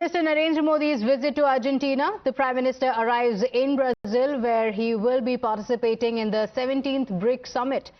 Minister Narendra Modi's visit to Argentina. The Prime Minister arrives in Brazil, where he will be participating in the 17th BRICS summit.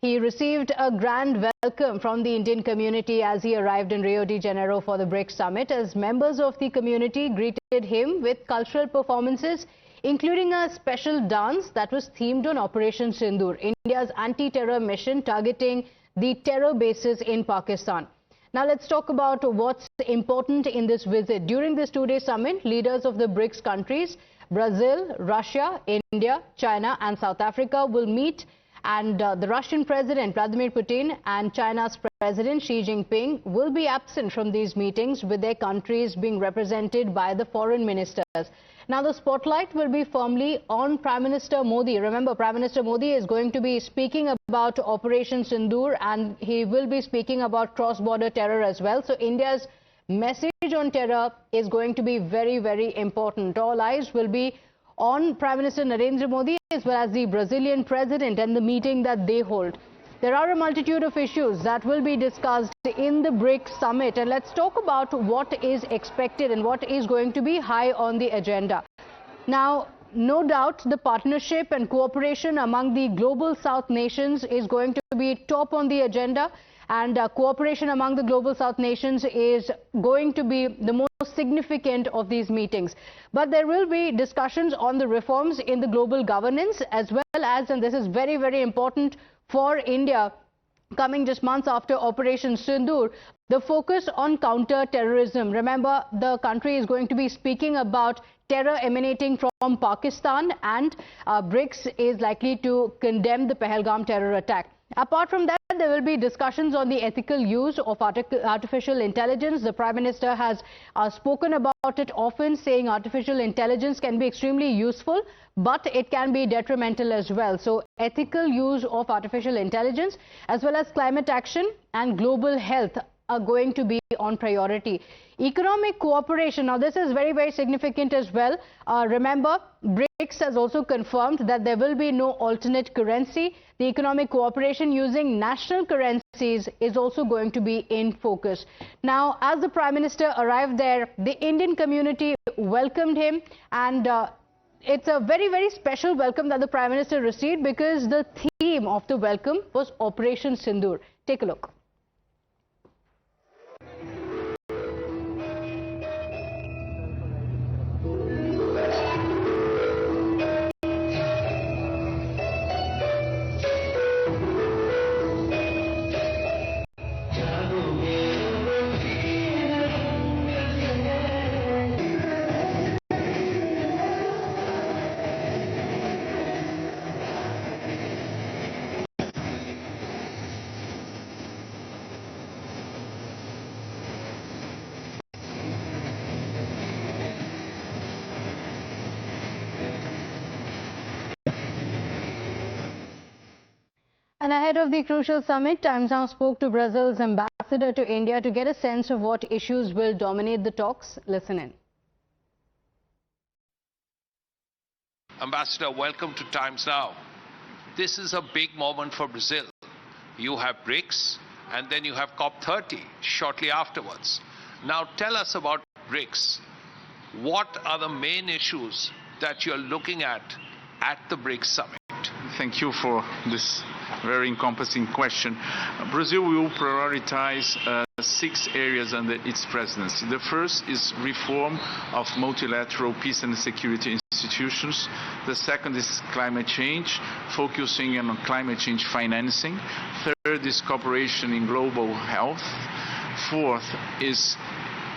He received a grand welcome from the Indian community as he arrived in Rio de Janeiro for the BRICS summit, as members of the community greeted him with cultural performances, including a special dance that was themed on Operation Sindoor, India's anti-terror mission targeting the terror bases in Pakistan. Now let's talk about what's important in this visit. During this two-day summit, leaders of the BRICS countries, Brazil, Russia, India, China and South Africa will meet, and the Russian President Vladimir Putin and China's President Xi Jinping will be absent from these meetings, with their countries being represented by the foreign ministers. Now the spotlight will be firmly on Prime Minister Modi. Remember, Prime Minister Modi is going to be speaking about Operation Sindoor, and he will be speaking about cross-border terror as well. So India's message on terror is going to be very, very important. All eyes will be on Prime Minister Narendra Modi as well as the Brazilian President and the meeting that they hold. There are a multitude of issues that will be discussed in the BRICS summit, and let's talk about what is expected and what is going to be high on the agenda. Now, no doubt the partnership and cooperation among the global South nations is going to be top on the agenda, and cooperation among the global South nations is going to be the most significant of these meetings. But there will be discussions on the reforms in the global governance, as well as, and this is very, very important for India, coming just months after Operation Sindoor, the focus on counter-terrorism. Remember, the country is going to be speaking about terror emanating from Pakistan, and BRICS is likely to condemn the Pahalgam terror attack. Apart from that, there will be discussions on the ethical use of artificial intelligence. The Prime Minister has spoken about it often, saying artificial intelligence can be extremely useful, but it can be detrimental as well. So ethical use of artificial intelligence as well as climate action and global health are going to be on priority. Economic cooperation, now this is very, very significant as well. Remember, BRICS has also confirmed that there will be no alternate currency. The economic cooperation using national currencies is also going to be in focus. Now, as the Prime Minister arrived there, the Indian community welcomed him, and it's a very, very special welcome that the Prime Minister received, because the theme of the welcome was Operation Sindoor. Take a look. And ahead of the crucial summit, Times Now spoke to Brazil's ambassador to India to get a sense of what issues will dominate the talks. Listen in. Ambassador, welcome to Times Now. This is a big moment for Brazil. You have BRICS, and then you have COP30 shortly afterwards. Now tell us about BRICS. What are the main issues that you're looking at the BRICS summit? Thank you for this very encompassing question. Brazil will prioritize 6 areas under its presidency. The first is reform of multilateral peace and security institutions. The second is climate change, focusing on climate change financing. Third is cooperation in global health. Fourth is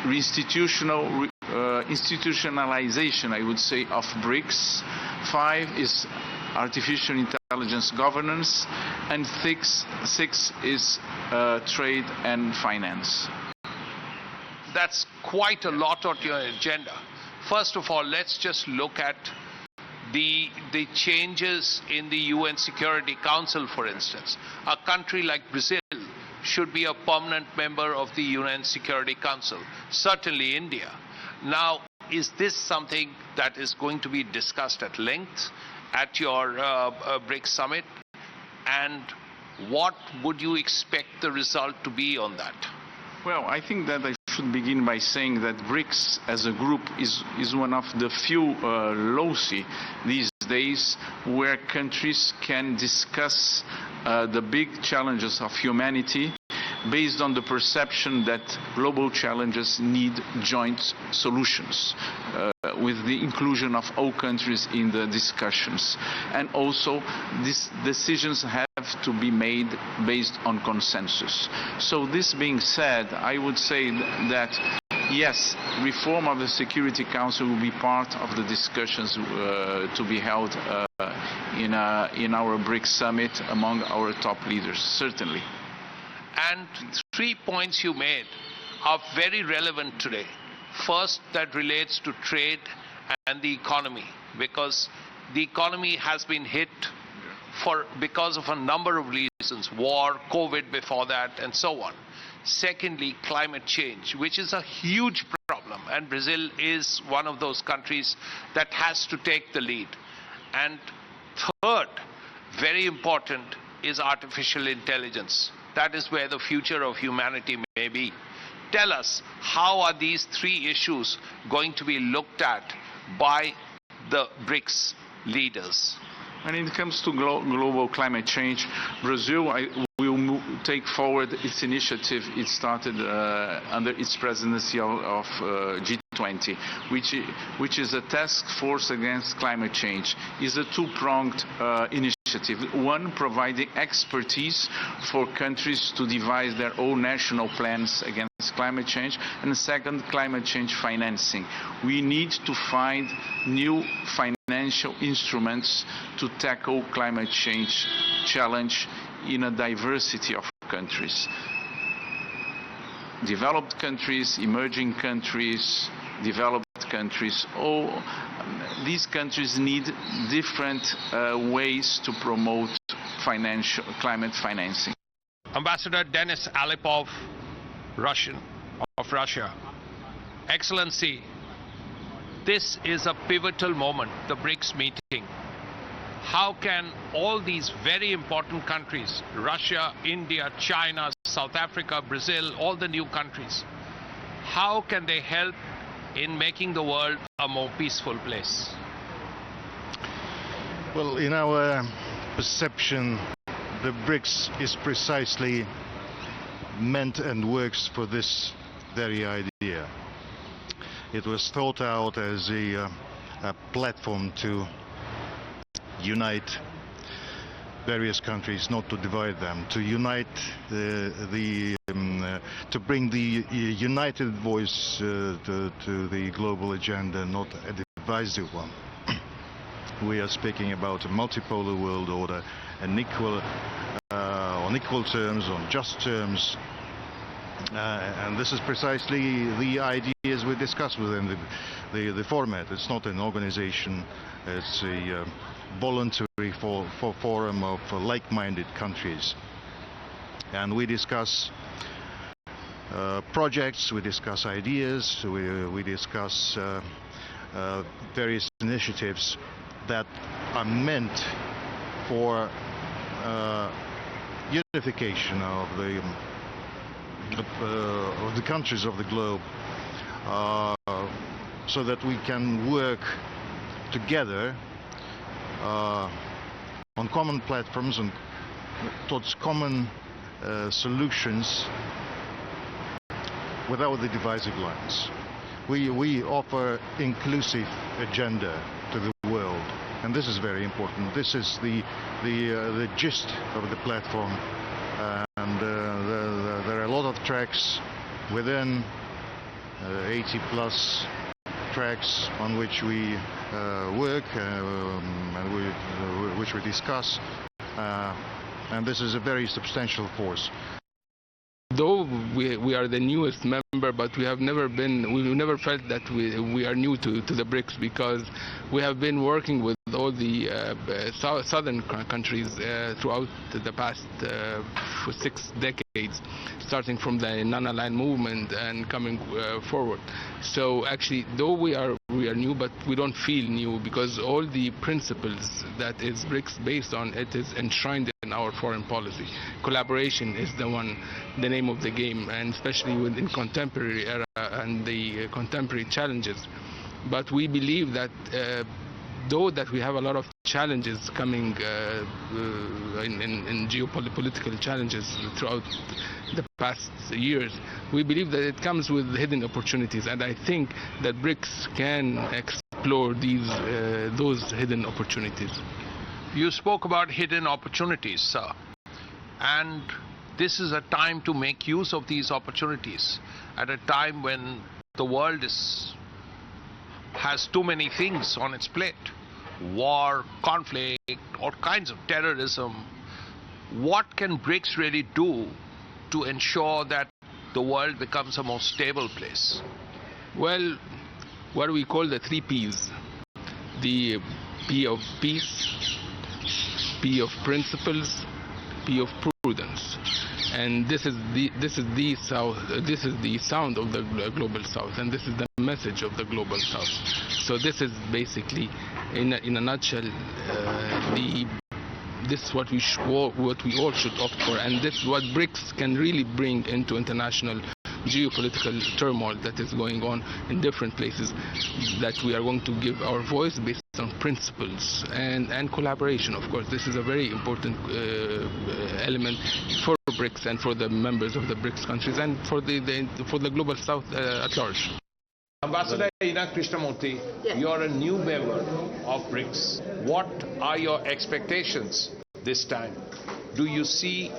institutionalization, I would say, of BRICS. 5 is artificial intelligence governance, and 6 is trade and finance. That's quite a lot on your agenda. First of all, let's just look at the changes in the UN Security Council, for instance. A country like Brazil should be a permanent member of the UN Security Council, certainly India. Now, is this something that is going to be discussed at length at your BRICS summit, and what would you expect the result to be on that? Well, I think that I should begin by saying that BRICS as a group is one of the few loci these days where countries can discuss the big challenges of humanity based on the perception that global challenges need joint solutions, with the inclusion of all countries in the discussions. And also, these decisions have to be made based on consensus. So this being said, I would say that yes, reform of the Security Council will be part of the discussions to be held in our BRICS summit among our top leaders, certainly. And 3 points you made are very relevant today. First, that relates to trade and the economy, because the economy has been hit because of a number of reasons, war, COVID before that, and so on. Secondly, climate change, which is a huge problem, and Brazil is one of those countries that has to take the lead. And third, very important, is artificial intelligence. That is where the future of humanity may be. Tell us, how are these 3 issues going to be looked at by the BRICS leaders? When it comes to global climate change, Brazil will take forward its initiative it started under its presidency of G20, which is a task force against climate change. It's a two-pronged initiative. One, providing expertise for countries to devise their own national plans against climate change, and the second, climate change financing. We need to find new financial instruments to tackle climate change challenge in a diversity of countries. Developed countries, emerging countries, developed countries, all these countries need different ways to promote climate financing. Ambassador Denis Alipov, of Russia. Excellency, this is a pivotal moment, the BRICS meeting. How can all these very important countries, Russia, India, China, South Africa, Brazil, all the new countries, how can they help in making the world a more peaceful place? Well, in our perception, the BRICS is precisely meant and works for this very idea. It was thought out as a platform to unite various countries, not to divide them, to unite to bring the united voice to the global agenda, not a divisive one. We are speaking about a multipolar world order, on equal terms, on just terms, and this is precisely the ideas we discuss within the format. It's not an organization, it's a voluntary forum of like-minded countries, and we discuss projects, we discuss ideas, we discuss various initiatives that are meant for unification of the countries of the globe, so that we can work together on common platforms and towards common solutions without the divisive lines. We offer inclusive agenda to the world, and this is very important. This is the gist of the platform, and there are a lot of tracks within 80 plus tracks on which we work and which we discuss, and this is a very substantial force. Though we are the newest member, but we've never felt that we are new to the BRICS, because we have been working with all the southern countries throughout the past 6 decades, starting from the non-aligned movement and coming forward. So actually, though we are new, but we don't feel new, because all the principles that is BRICS based on, it is enshrined in our foreign policy. Collaboration is the name of the game, and especially in contemporary era, and the contemporary challenges. But we believe that though that we have a lot of challenges coming in geopolitical challenges throughout the past years, we believe that it comes with hidden opportunities, and I think that BRICS can explore those hidden opportunities. You spoke about hidden opportunities, sir, and this is a time to make use of these opportunities at a time when the world has too many things on its plate. War, conflict, all kinds of terrorism. What can BRICS really do to ensure that the world becomes a more stable place? Well, what we call the 3 Ps. The P of peace, P of principles, P of prudence. And this is the sound of the global south, and this is the message of the global south. So this is basically, in a nutshell, this is what we all should opt for, and this is what BRICS can really bring into international geopolitical turmoil that is going on in different places, that we are going to give our voice based on principles and collaboration. Of course, this is a very important element for BRICS and for the members of the BRICS countries and for the global south at large. Ambassador Ina Krishnamurthy, you're a new member of BRICS. What are your expectations this time? Do you see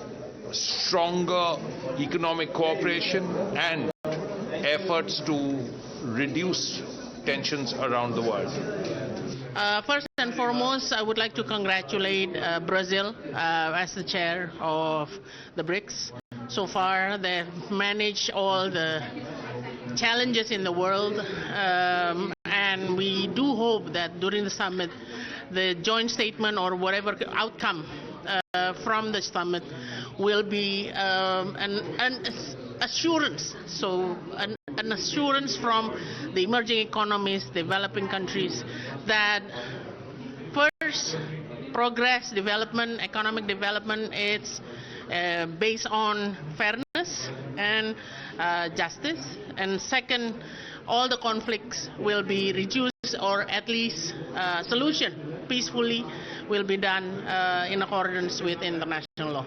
stronger economic cooperation and efforts to reduce tensions around the world? First and foremost, I would like to congratulate Brazil as the chair of the BRICS. So far, they've managed all the challenges in the world, and we do hope that during the summit, the joint statement or whatever outcome from the summit will be an assurance. So an assurance from the emerging economies, developing countries, that first, progress, development, economic development, it's based on fairness and justice. And second, all the conflicts will be reduced, or at least solution peacefully will be done in accordance with international law.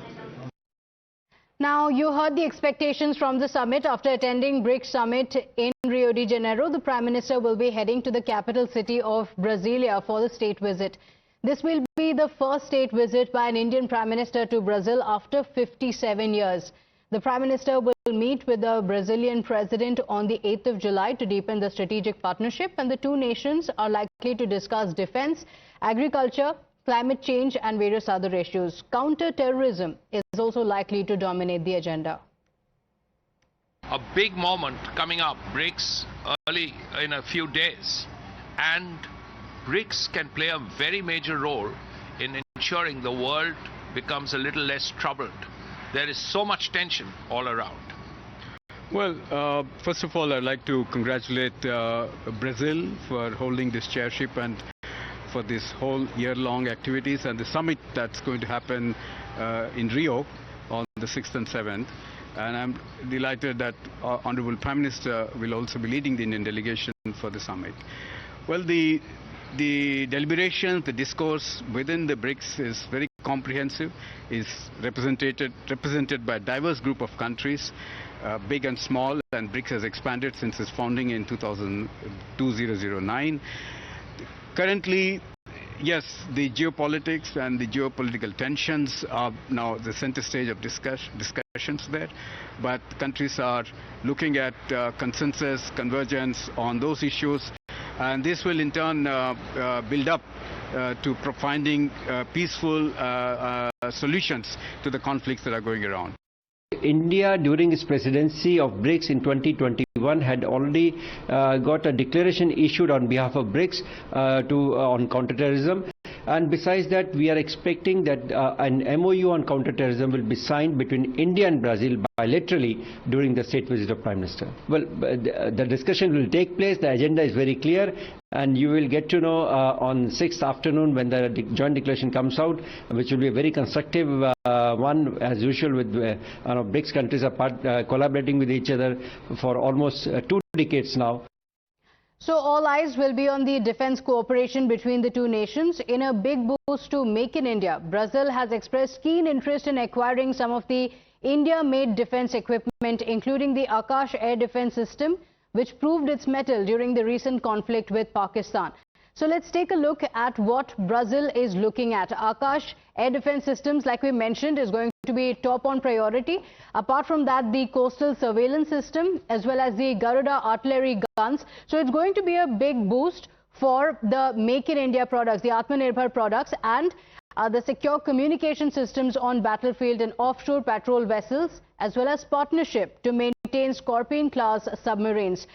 Now, you heard the expectations from the summit. After attending BRICS summit in Rio de Janeiro, the Prime Minister will be heading to the capital city of Brasilia for the state visit. This will be the first state visit by an Indian Prime Minister to Brazil after 57 years. The Prime Minister will meet with the Brazilian President on the 8th of July to deepen the strategic partnership, and the two nations are likely to discuss defense, agriculture, climate change and various other issues. Counter-terrorism is also likely to dominate the agenda. A big moment coming up, BRICS, early in a few days. And BRICS can play a very major role in ensuring the world becomes a little less troubled. There is so much tension all around. Well, first of all, I'd like to congratulate Brazil for holding this chairship and for this whole year-long activities and the summit that's going to happen in Rio on the 6th and 7th. And I'm delighted that Honorable Prime Minister will also be leading the Indian delegation for the summit. Well, the deliberations, the discourse within the BRICS is very comprehensive, is represented by a diverse group of countries, big and small, and BRICS has expanded since its founding in 2009. Currently, yes, the geopolitics and the geopolitical tensions are now the center stage of discussions there, but countries are looking at consensus, convergence on those issues, and this will in turn build up to finding peaceful solutions to the conflicts that are going around. India, during its presidency of BRICS in 2021, had already got a declaration issued on behalf of BRICS on counterterrorism. And besides that, we are expecting that an MOU on counterterrorism will be signed between India and Brazil bilaterally during the state visit of Prime Minister. Well, the discussion will take place. The agenda is very clear, and you will get to know on 6th afternoon when the joint declaration comes out, which will be a very constructive one, as usual, with BRICS countries are collaborating with each other for almost 2 decades now. So all eyes will be on the defense cooperation between the two nations. In a big boost to Make in India, Brazil has expressed keen interest in acquiring some of the India-made defense equipment, including the Akash air defense system, which proved its mettle during the recent conflict with Pakistan. So let's take a look at what Brazil is looking at. Akash air defense systems, like we mentioned, is going to be top on priority. Apart from that, the coastal surveillance system, as well as the Garuda artillery guns. So it's going to be a big boost for the Make in India products, the Atmanirbhar products, and the secure communication systems on battlefield and offshore patrol vessels, as well as partnership to maintain Scorpion-class submarines.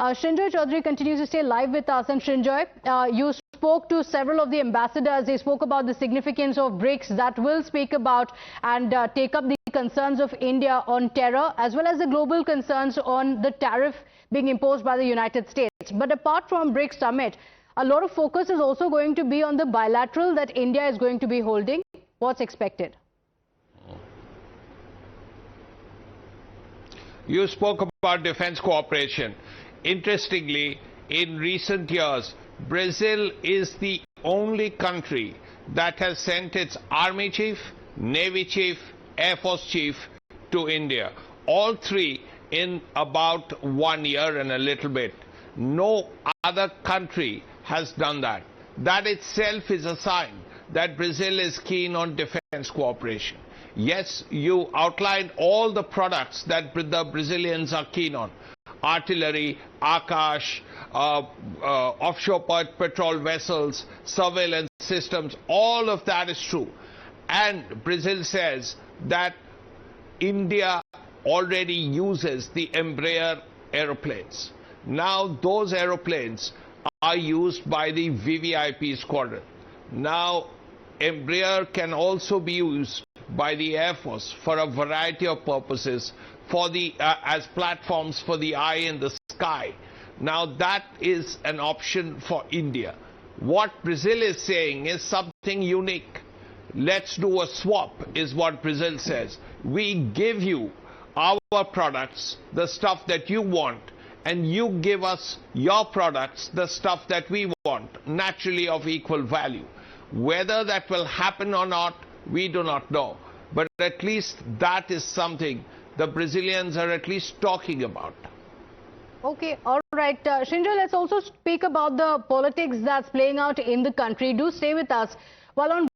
Srinjoy Chaudhary continues to stay live with us. And Srinjoy, you spoke to several of the ambassadors. They spoke about the significance of BRICS that will speak about and take up the concerns of India on terror, as well as the global concerns on the tariff being imposed by the United States. But apart from BRICS summit, a lot of focus is also going to be on the bilateral that India is going to be holding. What's expected? You spoke about defense cooperation. Interestingly, in recent years, Brazil is the only country that has sent its army chief, navy chief, air force chief to India. All three in about 1 year and a little bit. No other country has done that. That itself is a sign that Brazil is keen on defense cooperation. Yes, you outlined all the products that the Brazilians are keen on. Artillery, Akash, offshore patrol vessels, surveillance systems, all of that is true. And Brazil says that India already uses the Embraer aeroplanes. Now those aeroplanes are used by the VVIP squadron. Now Embraer can also be used by the Air Force for a variety of purposes, for the as platforms for the eye in the sky. Now that is an option for India. What Brazil is saying is something unique. Let's do a swap, is what Brazil says. We give you our products, the stuff that you want, and you give us your products, the stuff that we want, naturally of equal value. Whether that will happen or not, we do not know. But at least that is something the Brazilians are at least talking about. Okay, all right. Srinjoy, let's also speak about the politics that's playing out in the country. Do stay with us. While on